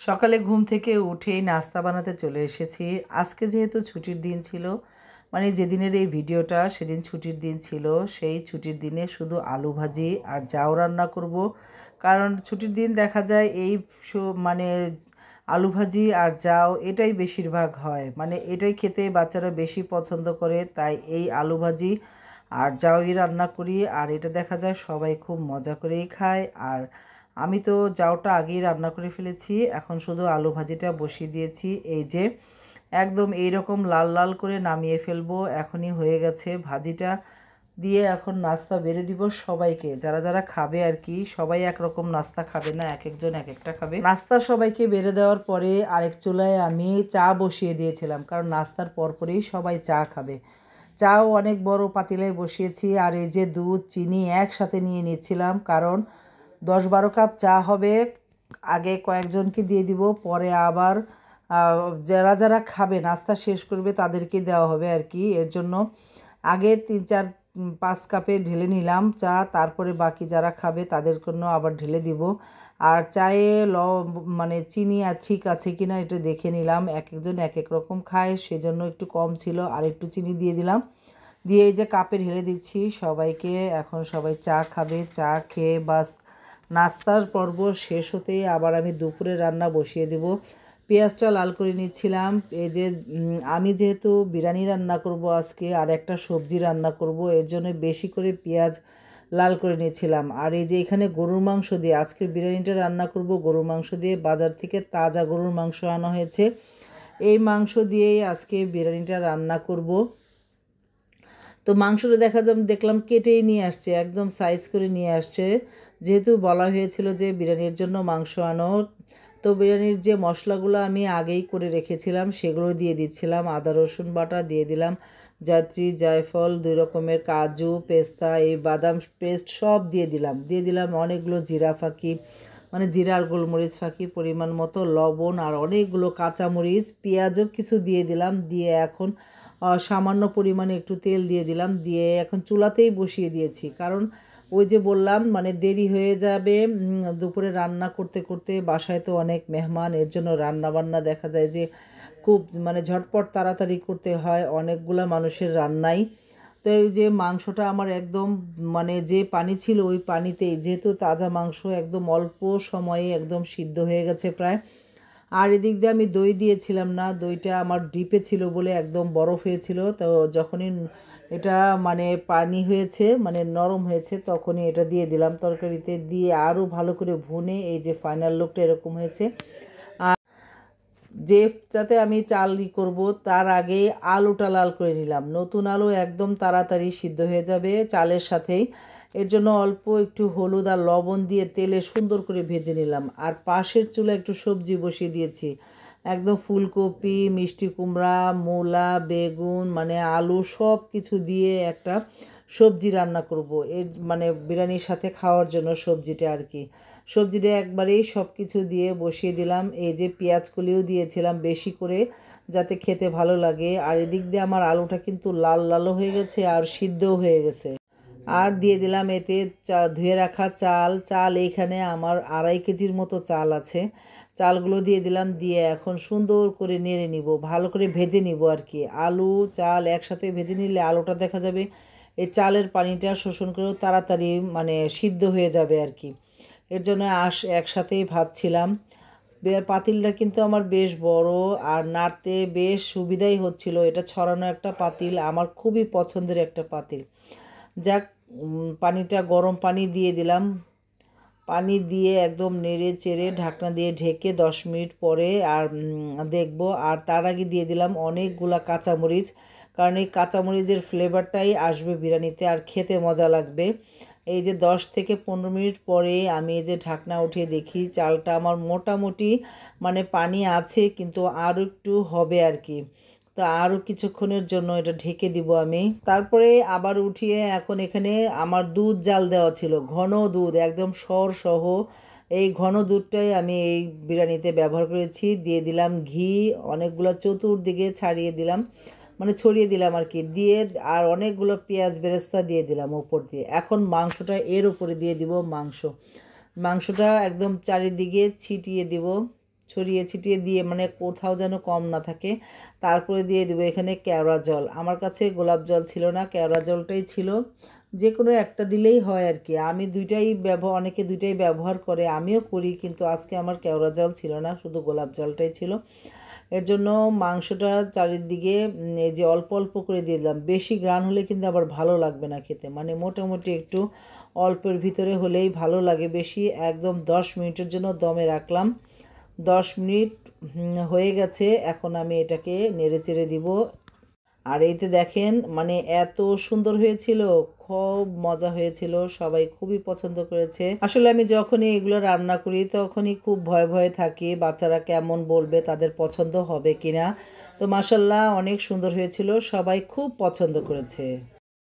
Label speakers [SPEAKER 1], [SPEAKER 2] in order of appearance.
[SPEAKER 1] সকালে ঘুম থেকে উঠেই নাস্তা বানাতে চলে এসেছি। আজকে যেহেতু ছুটির দিন ছিল, মানে যেদিনের এই ভিডিওটা সেদিন ছুটির দিন ছিল। সেই ছুটির দিনে শুধু আলু ভাজি আর জাউ রান্না করব। কারণ ছুটির দিন দেখা যায় এই মানে আলু ভাজি আর জাউ এটাই বেশিরভাগ হয়, মানে এটাই খেতে বাচ্চারা বেশি পছন্দ করে। তাই এই আলু ভাজি আর জাউই রান্না করি, আর এটা দেখা যায় সবাই খুব মজা করেই খায়। আর আমি তো জাউটা আগেই রান্না করে ফেলেছি, এখন শুধু আলু ভাজিটা বসিয়ে দিয়েছি। এই যে একদম এইরকম লাল লাল করে নামিয়ে ফেলবো, এখনই হয়ে গেছে। ভাজিটা দিয়ে এখন নাস্তা বেড়ে দিব সবাইকে, যারা যারা খাবে আর কি। সবাই একরকম নাস্তা খাবে না, এক একজন এক একটা খাবে। নাস্তা সবাইকে বেড়ে দেওয়ার পরে আরেক চুলায় আমি চা বসিয়ে দিয়েছিলাম, কারণ নাস্তার পরপরই সবাই চা খাবে। চাও অনেক বড় পাতিলায় বসিয়েছি, আর এই যে দুধ চিনি একসাথে নিয়ে নিচ্ছিলাম, কারণ 10-12 কাপ চা হবে। আগে কয়েকজনকে দিয়ে দিব, পরে আবার যারা যারা খাবে নাস্তা শেষ করবে তাদেরকে দেওয়া হবে আর কি। এর জন্য আগে 3-4-5 কাপে ঢেলে নিলাম চা, তারপরে বাকি যারা খাবে তাদের জন্য আবার ঢেলে দিব। আর চায়ে মানে চিনি আর ঠিক আছে কিনা এটা দেখে নিলাম, এক একজন এক এক রকম খায়, সেজন্য একটু কম ছিল, আর একটু চিনি দিয়ে দিলাম। দিয়ে এই যে কাপে ঢেলে দিচ্ছি সবাইকে। এখন সবাই চা খাবে, চা খেয়ে বাস নাস্তার পর্ব শেষ হতেই আবার আমি দুপুরে রান্না বসিয়ে দেব। পেঁয়াজটা লাল করে নিচ্ছিলাম। এই যে আমি যেহেতু বিরিয়ানি রান্না করব আজকে, আর একটা সবজি রান্না করব, এর জন্য বেশি করে পেঁয়াজ লাল করে নিয়েছিলাম। আর এই যে এখানে গরুর মাংস দিয়ে আজকের বিরিয়ানিটা রান্না করব, গরুর মাংস দিয়ে বাজার থেকে তাজা গরুর মাংস আনা হয়েছে। এই মাংস দিয়েই আজকে বিরিয়ানিটা রান্না করব। তো মাংসটা দেখলাম কেটেই নিয়ে আসছে, একদম সাইজ করে নিয়ে আসছে, যেহেতু বলা হয়েছিল যে বিরিয়ানির জন্য মাংস আনো। তো বিরিয়ানির যে মশলাগুলো আমি আগেই করে রেখেছিলাম সেগুলো দিয়ে দিচ্ছিলাম। আদা রসুন বাটা দিয়ে দিলাম, জায়ত্রী জায়ফল 2 রকমের, কাজু পেস্তা, এই বাদাম পেস্ট সব দিয়ে দিলাম অনেকগুলো জিরা ফাঁকি, মানে জিরা আর গোলমরিচ ফাঁকি, পরিমাণ মতো লবণ, আর অনেকগুলো কাঁচামরিচ, পেঁয়াজও কিছু দিয়ে দিলাম। দিয়ে এখন সামান্য পরিমাণে একটু তেল দিয়ে দিলাম, দিয়ে এখন চুলাতেই বসিয়ে দিয়েছি। কারণ ওই যে বললাম মানে দেরি হয়ে যাবে দুপুরে রান্না করতে করতে, বাসায় তো অনেক মেহমান, এর জন্য রান্না বান্না দেখা যায় যে খুব মানে ঝটপট তাড়াতাড়ি করতে হয় অনেকগুলা মানুষের রান্নাই। তো এই যে মাংসটা আমার একদম মানে যে পানি ছিল ওই পানিতেই, যেহেতু তাজা মাংস একদম অল্প সময়ে একদম সিদ্ধ হয়ে গেছে প্রায়। আর এদিক দিয়ে আমি দই দিয়েছিলাম না, দইটা আমার ডিপে ছিল বলে একদম বরফ হয়েছিল। তো যখনই এটা মানে পানি হয়েছে মানে নরম হয়েছে তখনই এটা দিয়ে দিলাম তরকারিতে, দিয়ে আরও ভালো করে ভুনে এই যে ফাইনাল লুকটা এরকম হয়েছে। যেটাতে আমি চাল করব তার আগে আলুটা লাল করে নিলাম। নতুন আলু একদম তাড়াতাড়ি সিদ্ধ হয়ে যাবে চালের সাথেই, এর জন্য অল্প একটু হলুদ আর লবণ দিয়ে তেলে সুন্দর করে ভেজে নিলাম। আর পাশের চুলা একটু সবজি বসিয়ে দিয়েছি, একদম ফুলকপি, মিষ্টি কুমড়া, মূলা, বেগুন, মানে আলু সব কিছু দিয়ে একটা সবজি রান্না করব, এর মানে বিরিয়ানির সাথে খাওয়ার জন্য সবজিটা আর কি। সবজিটা একবারেই সব কিছু দিয়ে বসিয়ে দিলাম। এই যে পেঁয়াজ কলিও দিয়েছিলাম বেশি করে, যাতে খেতে ভালো লাগে। আর এদিক দিয়ে আমার আলুটা কিন্তু লাল লালও হয়ে গেছে আর সিদ্ধও হয়ে গেছে। আর দিয়ে দিলাম এতে ধুয়ে রাখা চাল এইখানে আমার 2.5 কেজির মতো চাল আছে, চালগুলো দিয়ে দিলাম। দিয়ে এখন সুন্দর করে নেড়ে নিব, ভালো করে ভেজে নিব আর কি। আলু চাল একসাথে ভেজে নিলে আলুটা দেখা যাবে এই চালের পানিটা শোষণ করেও তাড়াতাড়ি মানে সিদ্ধ হয়ে যাবে আর কি। এর জন্য একসাথেই ভাজছিলাম। পাতিলটা কিন্তু আমার বেশ বড়, আর নাড়তে বেশ সুবিধাই হচ্ছিল। এটা ছড়ানো একটা পাতিল, আমার খুবই পছন্দের একটা পাতিল। যাক, পানিটা গরম পানি দিয়ে দিলাম, পানি দিয়ে একদম নেড়ে চেড়ে ঢাকনা দিয়ে ঢেকে 10 মিনিট পরে আর দেখব। আর তার আগে দিয়ে দিলাম অনেকগুলা কাঁচামরিচ, কারণ এই কাঁচামরিচের ফ্লেভারটাই আসবে বিরিয়ানিতে আর খেতে মজা লাগবে। এই যে 10 থেকে 15 মিনিট পরে আমি এই যে ঢাকনা উঠিয়ে দেখি চালটা আমার মোটামুটি মানে পানি আছে, কিন্তু আরও একটু হবে আর কি। তো আরও কিছুক্ষণের জন্য এটা ঢেকে দিব আমি। তারপরে আবার উঠিয়ে এখন এখানে আমার দুধ জাল দেওয়া ছিল, ঘন দুধ একদম সহ। এই ঘন দুধটাই আমি এই বিরিয়ানিতে ব্যবহার করেছি। দিয়ে দিলাম ঘি অনেকগুলো, চতুর্দিকে ছাড়িয়ে দিলাম, মানে ছড়িয়ে দিলাম আর কি। দিয়ে আর অনেকগুলো পেঁয়াজ বেরেস্তা দিয়ে দিলাম উপর দিয়ে। এখন মাংসটা এর উপরে দিয়ে দিব, মাংসটা একদম চারিদিকে ছিটিয়ে দিব। ছড়িয়ে ছিটিয়ে দিয়ে, মানে কোথাও যেন কম না থাকে। তারপরে দিয়ে দেবো এখানে কেওড়া জল। আমার কাছে গোলাপ জল ছিল না, কেওড়া জলটাই ছিল। যে কোনো একটা দিলেই হয় আর কি। আমি দুইটাই অনেকে দুইটাই ব্যবহার করে, আমিও করি, কিন্তু আজকে আমার কেওড়া জল ছিল না, শুধু গোলাপ জলটাই ছিল। এর জন্য মাংসটা চারিদিকে এই যে অল্প অল্প করে দিয়ে দিলাম। বেশি গ্রান হলে কিন্তু আবার ভালো লাগবে না খেতে, মানে মোটামুটি একটু অল্পের ভিতরে হলেই ভালো লাগে। বেশি একদম 10 মিনিটের জন্য দমে রাখলাম। 10 মিনিট হয়ে গেছে। এখন আমি এটাকে নেড়ে চেড়ে দিব। আর এইতে দেখেন মানে এত সুন্দর হয়েছিল, খুব মজা হয়েছিল, সবাই খুবই পছন্দ করেছে। আসলে আমি যখনই এগুলো রান্না করি তখনই খুব ভয়ে ভয়ে থাকি বাচ্চারা কেমন বলবে, তাদের পছন্দ হবে কিনা। তো মাশাল্লাহ অনেক সুন্দর হয়েছিল, সবাই খুব পছন্দ করেছে।